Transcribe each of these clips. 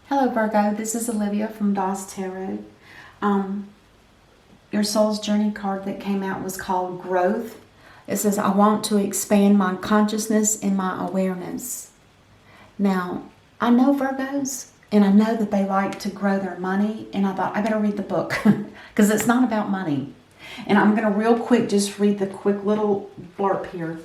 Hello Virgo, this is Olivia from DOS Tarot. Your Soul's Journey card that came out was called Growth. It says, I want to expand my consciousness and my awareness. Now, I know Virgos, and I know that they like to grow their money, and I thought I better read the book because it's not about money. And I'm going to real quick just read the quick little blurb here.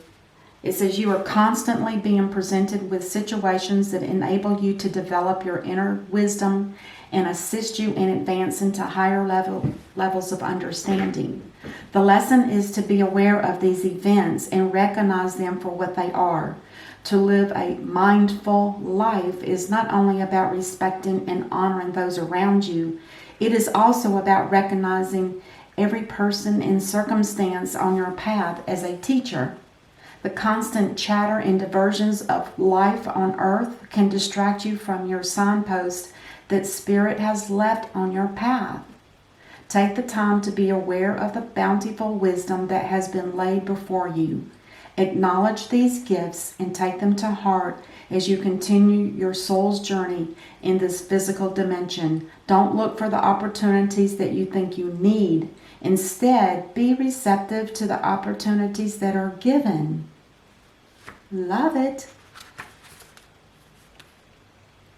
It says, you are constantly being presented with situations that enable you to develop your inner wisdom and assist you in advance into higher levels of understanding. The lesson is to be aware of these events and recognize them for what they are. To live a mindful life is not only about respecting and honoring those around you, it is also about recognizing every person and circumstance on your path as a teacher. The constant chatter and diversions of life on earth can distract you from your signpost that Spirit has left on your path. Take the time to be aware of the bountiful wisdom that has been laid before you. Acknowledge these gifts and take them to heart as you continue your soul's journey in this physical dimension. Don't look for the opportunities that you think you need. Instead, be receptive to the opportunities that are given. Love it.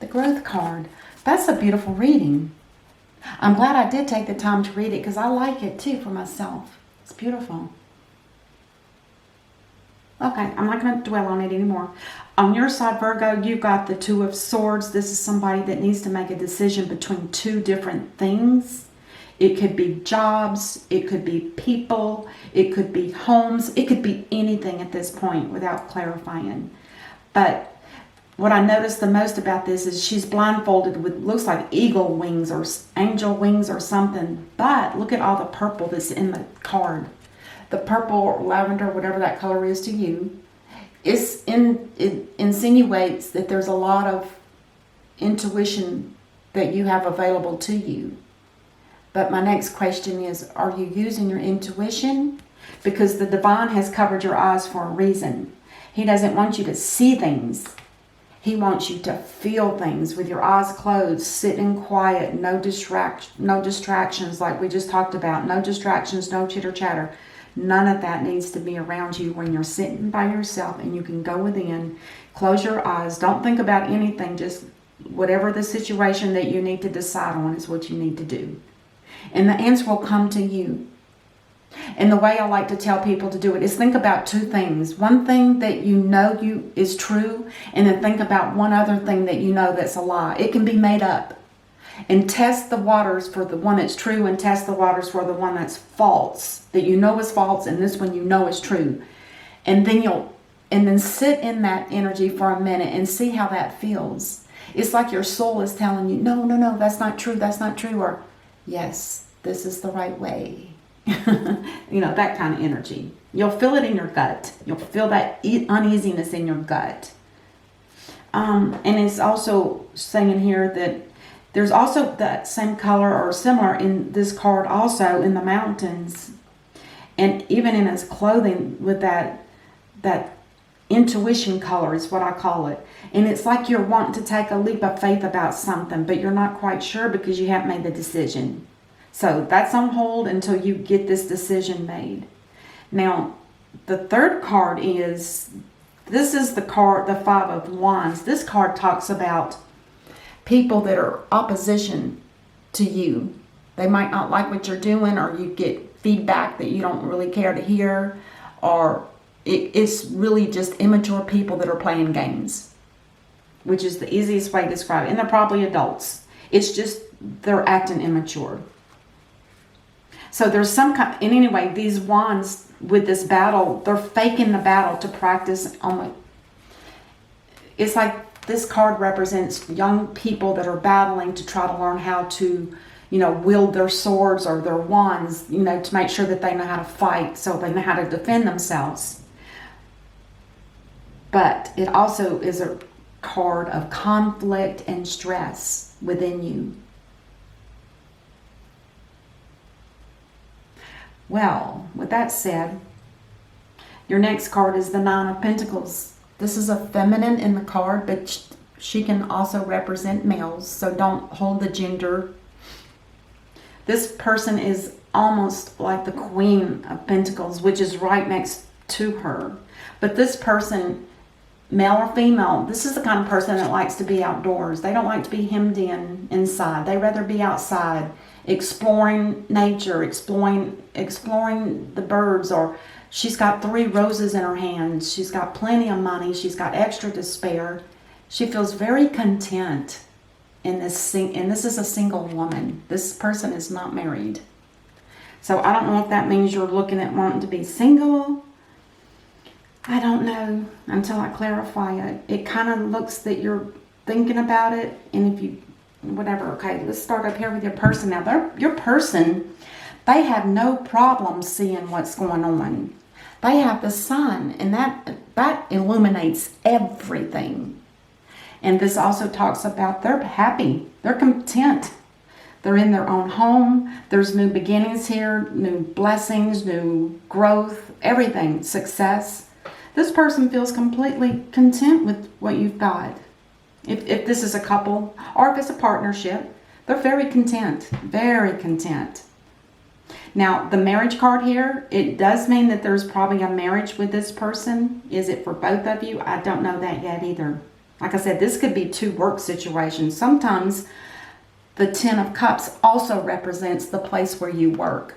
The Growth card. That's a beautiful reading. I'm glad I did take the time to read it because I like it too for myself. It's beautiful. Okay, I'm not going to dwell on it anymore. On your side, Virgo, you've got the Two of Swords. This is somebody that needs to make a decision between two different things. It could be jobs, it could be people, it could be homes, it could be anything at this point without clarifying. But what I noticed the most about this is she's blindfolded with, looks like eagle wings or angel wings or something. But look at all the purple that's in the card. The purple or lavender, whatever that color is to you, it insinuates that there's a lot of intuition that you have available to you. But my next question is, are you using your intuition? Because the divine has covered your eyes for a reason. He doesn't want you to see things. He wants you to feel things with your eyes closed, sitting quiet, no distractions like we just talked about. No distractions, no chitter chatter. None of that needs to be around you when you're sitting by yourself and you can go within, close your eyes. Don't think about anything. Just whatever the situation that you need to decide on is what you need to do. And the answer will come to you. And the way I like to tell people to do it is think about two things. One thing that you know is true, and then think about one other thing that you know that's a lie. It can be made up. And test the waters for the one that's true and test the waters for the one that's false. That you know is false and this one you know is true. And then sit in that energy for a minute and see how that feels. It's like your soul is telling you, no, that's not true, that's not true. Or, yes, this is the right way. That kind of energy. You'll feel it in your gut. You'll feel that uneasiness in your gut. And it's also saying here that there's also that same color or similar in this card also in the mountains. And even in his clothing with that intuition color is what I call it. And it's like you're wanting to take a leap of faith about something, but you're not quite sure because you haven't made the decision. So that's on hold until you get this decision made. Now, the third card this is the card, the Five of Wands. This card talks about people that are opposition to you. They might not like what you're doing, or you get feedback that you don't really care to hear, or it's really just immature people that are playing games, which is the easiest way to describe it. And they're probably adults. It's just they're acting immature. So there's some kind, and anyway, these wands with this battle, they're faking the battle to practice on. It's like this card represents young people that are battling to try to learn how to, wield their swords or their wands, to make sure that they know how to fight, so they know how to defend themselves. But it also is a card of conflict and stress within you. Well, with that said, your next card is the Nine of Pentacles. This is a feminine in the card, but She can also represent males, so don't hold the gender. This person is almost like the Queen of Pentacles, which is right next to her. But this person, male or female, this is the kind of person that likes to be outdoors. They don't like to be hemmed in inside. They rather be outside, exploring nature, exploring the birds. Or she's got 3 roses in her hands. She's got plenty of money. She's got extra to spare. She feels very content in this, and this is a single woman. This person is not married. So I don't know if that means you're looking at wanting to be single. I don't know until I clarify it. It kind of looks that you're thinking about it, and if you, whatever. Okay, let's start up here with your person. Now, your person, they have no problem seeing what's going on. They have the sun, and that illuminates everything. And this also talks about they're happy, they're content. They're in their own home. There's new beginnings here, new blessings, new growth, everything, success. This person feels completely content with what you've got. If this is a couple or if it's a partnership, they're very content, very content. Now, the marriage card here, it does mean that there's probably a marriage with this person. Is it for both of you? I don't know that yet either. Like I said, this could be 2 work situations. Sometimes the 10 of Cups also represents the place where you work.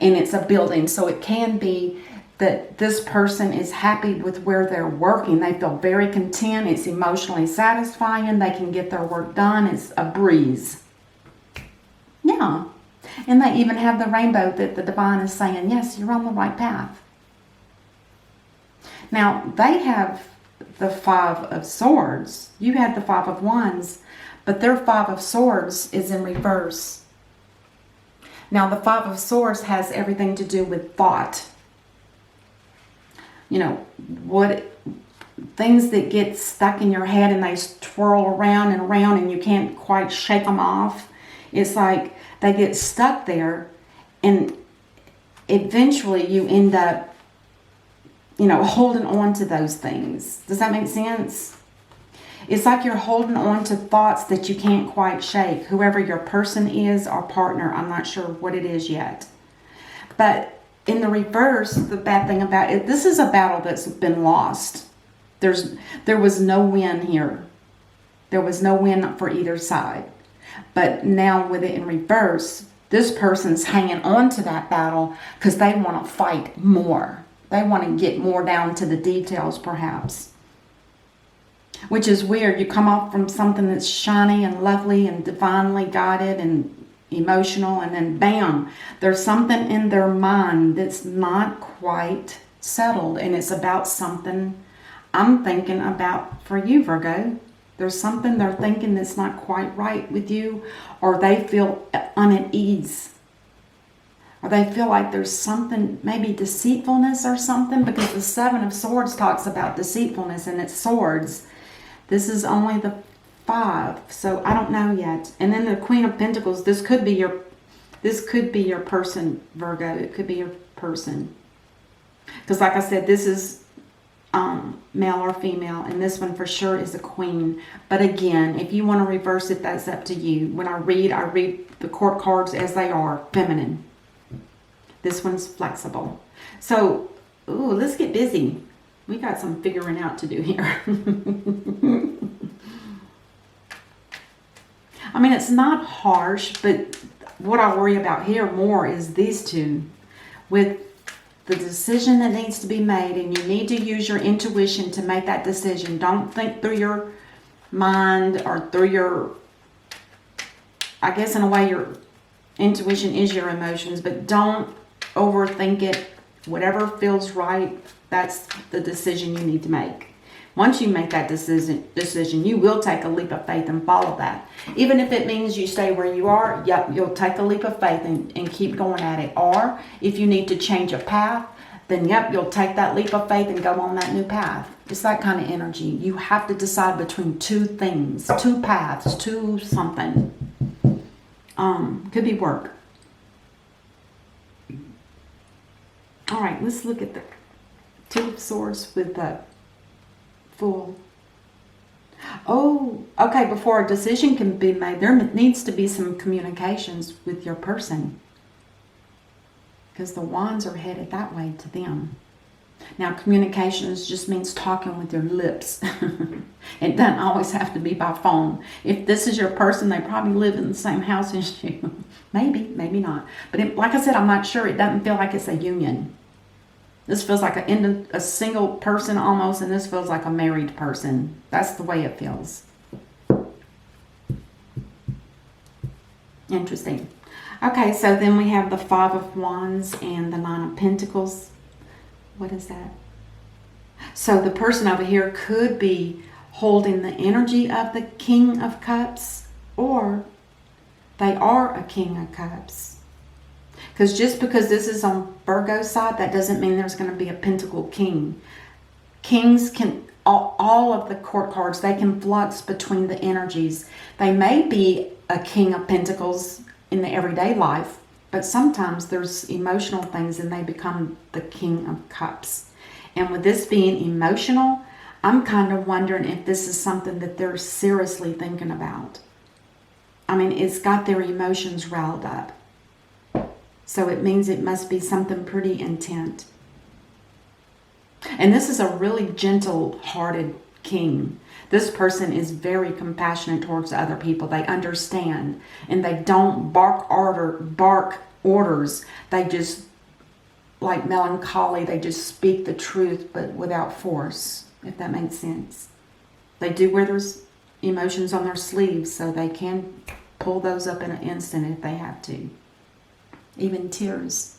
And it's a building. So it can be that this person is happy with where they're working. They feel very content. It's emotionally satisfying. They can get their work done. It's a breeze. Yeah. And they even have the rainbow that the divine is saying, yes, you're on the right path. Now, they have the 5 of Swords. You had the 5 of Wands, but their 5 of Swords is in reverse. Now, the 5 of Swords has everything to do with thought. You know, things that get stuck in your head and they twirl around and around and you can't quite shake them off. It's like they get stuck there, and eventually you end up, you know, holding on to those things. Does that make sense? It's like you're holding on to thoughts that you can't quite shake. Whoever your person is or partner, I'm not sure what it is yet. But in the reverse, the bad thing about it, this is a battle that's been lost. There was no win here. There was no win for either side. But now with it in reverse, this person's hanging on to that battle because they want to fight more. They want to get more down to the details, perhaps. Which is weird. You come off from something that's shiny and lovely and divinely guided and emotional, and then bam, there's something in their mind that's not quite settled, and it's about something I'm thinking about for you, Virgo. There's something they're thinking that's not quite right with you, or they feel unease. Or they feel like there's something, maybe deceitfulness or something, because the 7 of Swords talks about deceitfulness and it's swords. This is only the 5, so I don't know yet. And then the Queen of Pentacles, this could be your person, Virgo. It could be your person. Because like I said, this is male or female, and this one for sure is a queen. But again, if you want to reverse it, that's up to you. When I read the court cards as they are, feminine. This one's flexible. So, ooh, let's get busy. We got some figuring out to do here. I mean, it's not harsh, but what I worry about here more is these two. With the decision that needs to be made, and you need to use your intuition to make that decision. Don't think through your mind or through your, I guess in a way your intuition is your emotions, but don't overthink it. Whatever feels right, that's the decision you need to make. Once you make that decision, you will take a leap of faith and follow that. Even if it means you stay where you are, yep, you'll take a leap of faith and keep going at it. Or if you need to change a path, then yep, you'll take that leap of faith and go on that new path. It's that kind of energy. You have to decide between 2 things, 2 paths, 2 something. Could be work. All right, let's look at the 2 of Swords with the Fool. Oh, okay. Before a decision can be made, there needs to be some communications with your person, because the wands are headed that way to them. Now, communications just means talking with your lips. It doesn't always have to be by phone. If this is your person, they probably live in the same house as you. Maybe, maybe not. But like I said, I'm not sure. It doesn't feel like it's a union. This feels like a single person almost, and this feels like a married person. That's the way it feels. Interesting. Okay, so then we have the Five of Wands and the Nine of Pentacles. What is that? So the person over here could be holding the energy of the King of Cups, or they are a King of Cups. Because just because this is on Virgo's side, that doesn't mean there's going to be a Pentacle King. Kings can, all of the court cards, they can flux between the energies. They may be a King of Pentacles in the everyday life, but sometimes there's emotional things and they become the King of Cups. And with this being emotional, I'm kind of wondering if this is something that they're seriously thinking about. I mean, it's got their emotions riled up. So it means it must be something pretty intense. And this is a really gentle-hearted king. This person is very compassionate towards other people. They understand, and they don't bark orders. They just, like melancholy, they just speak the truth, but without force, if that makes sense. They do wear their emotions on their sleeves, so they can pull those up in an instant if they have to. Even tears.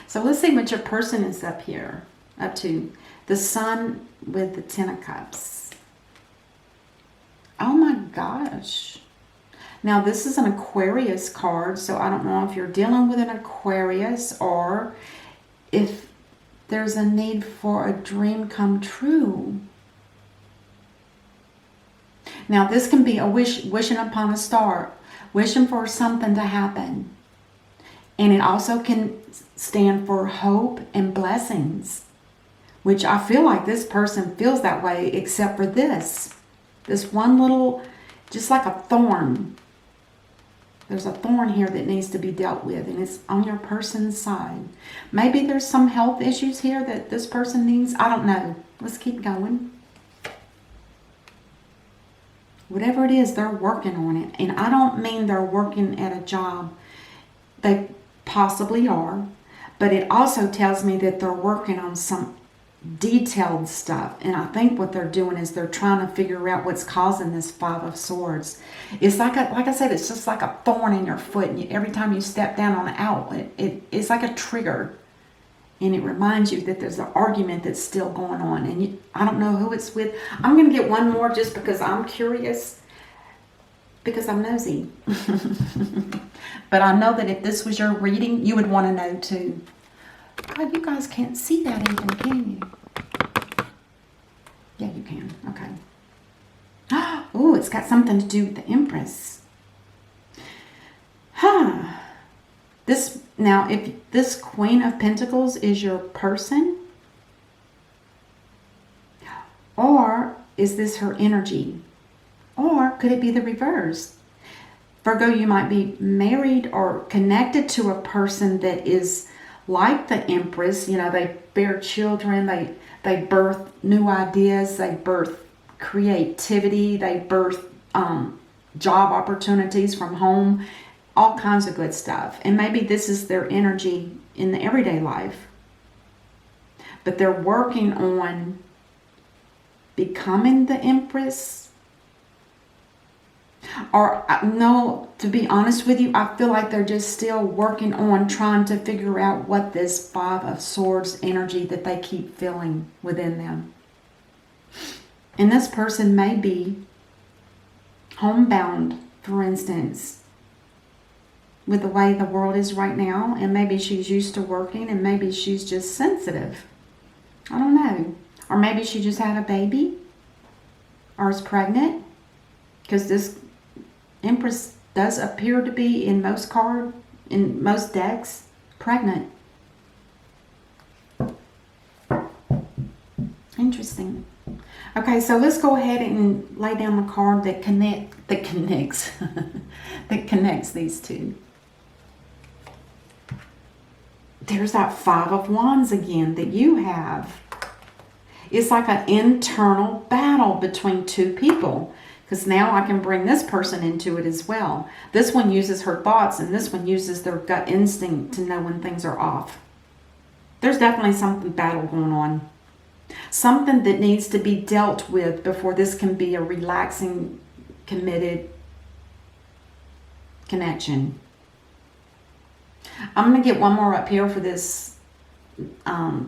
So let's see what your person is up to. The Sun with the Ten of Cups. Oh my gosh. Now this is an Aquarius card, so I don't know if you're dealing with an Aquarius or if there's a need for a dream come true. Now this can be a wishing upon a star, wishing for something to happen. And it also can stand for hope and blessings, which I feel like this person feels that way, except for this one little, just like a thorn. There's a thorn here that needs to be dealt with, and it's on your person's side. Maybe there's some health issues here that this person needs. I don't know. Let's keep going. Whatever it is, they're working on it. And I don't mean they're working at a job. They possibly are. But it also tells me that they're working on some detailed stuff. And I think what they're doing is they're trying to figure out what's causing this Five of Swords. It's like I said, it's just like a thorn in your foot. And every time you step down on the outlet, it's like a trigger. And it reminds you that there's an argument that's still going on. And I don't know who it's with. I'm going to get one more just because I'm curious. Because I'm nosy. But I know that if this was your reading, you would want to know too. God, you guys can't see that even, can you? Yeah, you can. Okay. Oh, it's got something to do with the Empress. Huh. Now, if this Queen of Pentacles is your person, or is this her energy? Or could it be the reverse? Virgo, you might be married or connected to a person that is like the Empress. You know, they bear children, they birth new ideas, they birth creativity, they birth job opportunities from home, all kinds of good stuff. And maybe this is their energy in the everyday life. But they're working on becoming the Empress. Or, no, to be honest with you, I feel like they're just still working on trying to figure out what this Five of Swords energy that they keep feeling within them. And this person may be homebound, for instance, with the way the world is right now. And maybe she's used to working, and maybe she's just sensitive. I don't know. Or maybe she just had a baby or is pregnant. Because this Empress does appear to be in most decks, pregnant. Interesting. Okay, so let's go ahead and lay down the card that connects that connects these two. There's that Five of Wands again that you have. It's like an internal battle between two people, because now I can bring this person into it as well. This one uses her thoughts, and this one uses their gut instinct to know when things are off. There's definitely something battle going on. Something that needs to be dealt with before this can be a relaxing, committed connection. I'm going to get one more up here for this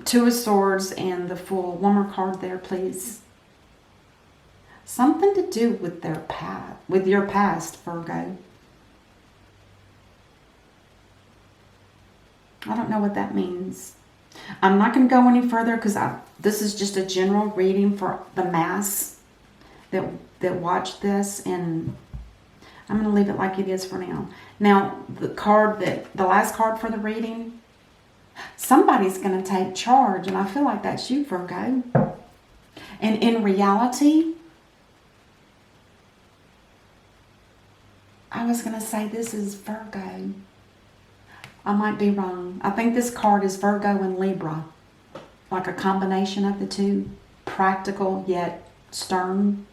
Two of Swords and the Fool. One more card there, please. Something to do with their past, with your past, Virgo. I don't know what that means. I'm not going to go any further because this is just a general reading for the mass that watch this, and I'm going to leave it like it is for now. Now, the last card for the reading, somebody's going to take charge, and I feel like that's you, Virgo. And in reality, I was going to say this is Virgo. I might be wrong. I think this card is Virgo and Libra. Like a combination of the two. Practical yet stern.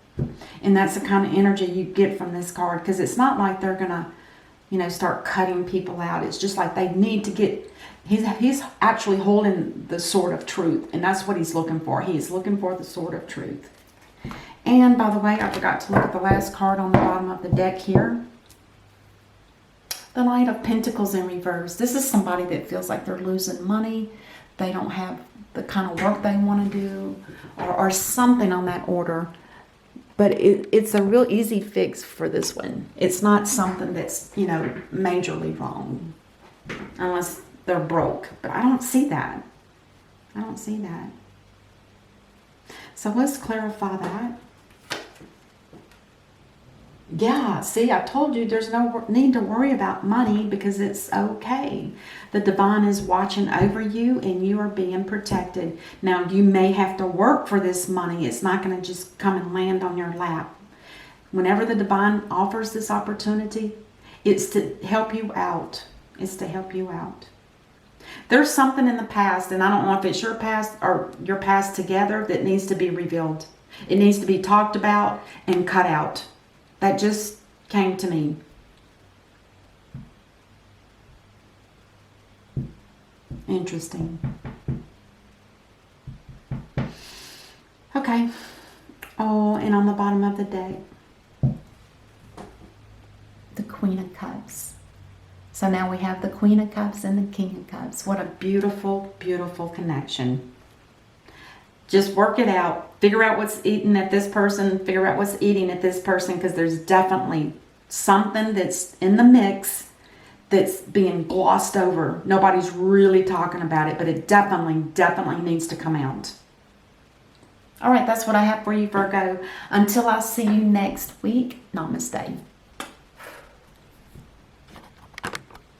And that's the kind of energy you get from this card. Because it's not like they're going to, start cutting people out. It's just like they need to get... He's actually holding the sword of truth. And that's what he's looking for. He is looking for the sword of truth. And by the way, I forgot to look at the last card on the bottom of the deck here. The Knight of Pentacles in reverse. This is somebody that feels like they're losing money. They don't have the kind of work they want to do, or something on that order. But it's a real easy fix for this one. It's not something that's, majorly wrong. Unless they're broke. But I don't see that. I don't see that. So let's clarify that. Yeah, see, I told you there's no need to worry about money because it's okay. The divine is watching over you and you are being protected. Now, you may have to work for this money. It's not going to just come and land on your lap. Whenever the divine offers this opportunity, it's to help you out. It's to help you out. There's something in the past, and I don't know if it's your past or your past together, that needs to be revealed. It needs to be talked about and cut out. That just came to me. Interesting. Okay. Oh, and on the bottom of the deck, the Queen of Cups. So now we have the Queen of Cups and the King of Cups. What a beautiful, beautiful connection. Just work it out. Figure out what's eating at this person. Figure out what's eating at this person, because there's definitely something that's in the mix that's being glossed over. Nobody's really talking about it, but it definitely needs to come out. All right, that's what I have for you, Virgo. Until I see you next week, namaste.